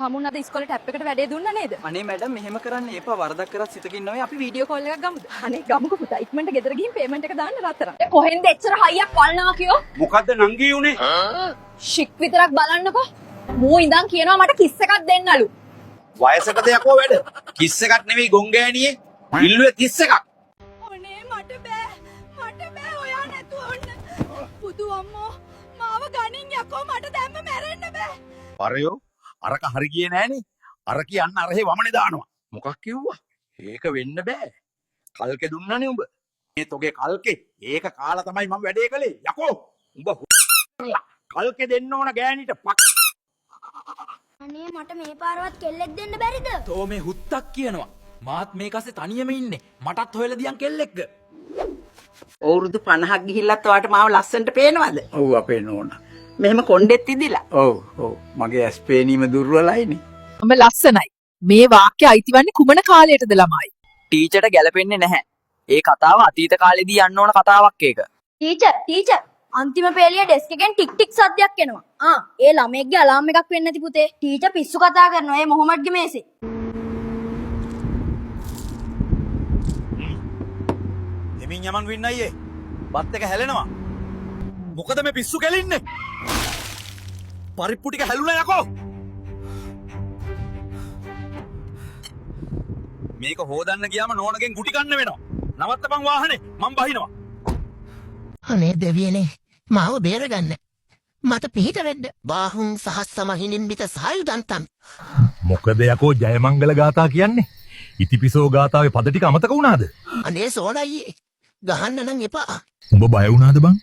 හමුන් අද ඉස්කෝලේ ටැප් එකට වැඩේ දුන්නා නේද? අනේ මැඩම් මෙහෙම කරන්න එපා. වරදක් කරත් සිතකින් නෙවෙයි අපි වීඩියෝ කෝල් එකක් ගමුද? අනේ ගමුකෝ පුතා. ඉක්මනට ගෙදර ගිහින් පේමන්ට් එක දාන්න රත්තරන්. කොහෙන්ද එච්චර හයියක් වල්නවා කියෝ? මොකද්ද නංගී උනේ? ෂික් විතරක් බලන්නකෝ. මූ ඉඳන් කියනවා මට කිස් එකක් දෙන්නලු. වයසට යකෝ වැඩ. කිස් එකක් නෙවෙයි ගොංගෑනියේ. ඉල්ලුවේ කිස් එකක්. අනේ මට බෑ. මට බෑ ඔයා නැතුව ඔන්න. පුතු අම්මෝ මාව ගනින් යකෝ මට දැම්ම මැරෙන්න බෑ. පරයෝ අරක හරි ගියේ නෑනේ. අර කියන්න අරහේ වමනේ දානවා. මොකක් කිව්වා? ඒක වෙන්න බෑ. කල්කේ දුන්නනේ උඹ. මේ තොගේ කල්කේ. ඒක කාලා තමයි මම වැඩේ කළේ. යකෝ උඹ කල්කේ දෙන්න ඕන ගෑණිට පක්. අනේ මට මේ පාරවත් කෙල්ලෙක් දෙන්න බැරිද? තෝ මේ හුත්තක් කියනවා. මාත් මේ කස්සේ තනියම ඉන්නේ. මටත් හොයලා දියන් කෙල්ලෙක්ග. අවුරුදු 50ක් ගිහිල්ලත් ඔයාට මාව ලස්සනට පේනවද? ඔව් අපේ නෝනා. මෙහෙම කොණ්ඩෙත් ඉදිලා. ඔව් ඔව් මගේ ඇස් පේනීම දුර්වලයිනේ. ඔබ ලස්සනයි. මේ වාක්‍ය අයිතිවන්නේ කුමන කාලයටද ළමයි? ටීචර්ට ගැලපෙන්නේ නැහැ. ඒ කතාව අතීත කාලෙදී යන්න ඕන කතාවක් ඒක. ටීචර් අන්තිම පේලිය ඩෙස්ක් එකෙන් ටික් ටික් සද්දයක් එනවා. ඒ ළමෙක්ගේ අලාම් එකක් වෙන්නේ නැති පුතේ. ටීචර් පිස්සු කතා කරනවා. ඒ මොහොමඩ්ගේ මේසේ. දෙමින් යමන් වෙන්න අයියේ. බත් එක හැලෙනවා. මොකද මේ පිස්සු කෙලින්නේ? පරිප්පු ටික හැලුණා යකෝ. මේක හොදන්න ගියාම නෝනගෙන් ගුටි කන්න වෙනවා. නවත්තපන් වාහනේ. මං බහිනවා. අනේ දෙවියනේ මාව බේරගන්න. මට පිහිට වෙන්න. බාහුන් සහස්සම හිනින්බිත සායුදන්තම්. මොකද යකෝ ජයමංගල ගාථා කියන්නේ? ඉතිපිසෝ ගාථාවේ පද ටික අමතක වුණාද? අනේ සෝනයි ගහන්න නම් එපා. උඹ බය වුණාද බං?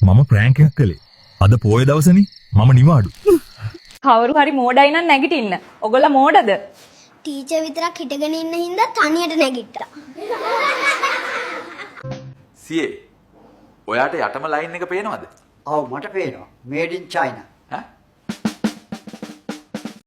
මම ප්‍රෑන්ක් එකක් කළේ. අද පොයේ දවසනේ මම නිවාඩු. කවුරු හරි මෝඩයි නම් නැගිටින්න. ඔයගොල්ලෝ මෝඩද? ටීචර් විතරක් හිටගෙන ඉන්න හින්දා තනියට නැගිට්ටා. සියේ ඔයාට යටම ලයින් එක පේනවද? ඔව් මට පේනවා. මේඩ් ඉන් චයිනා. ඈ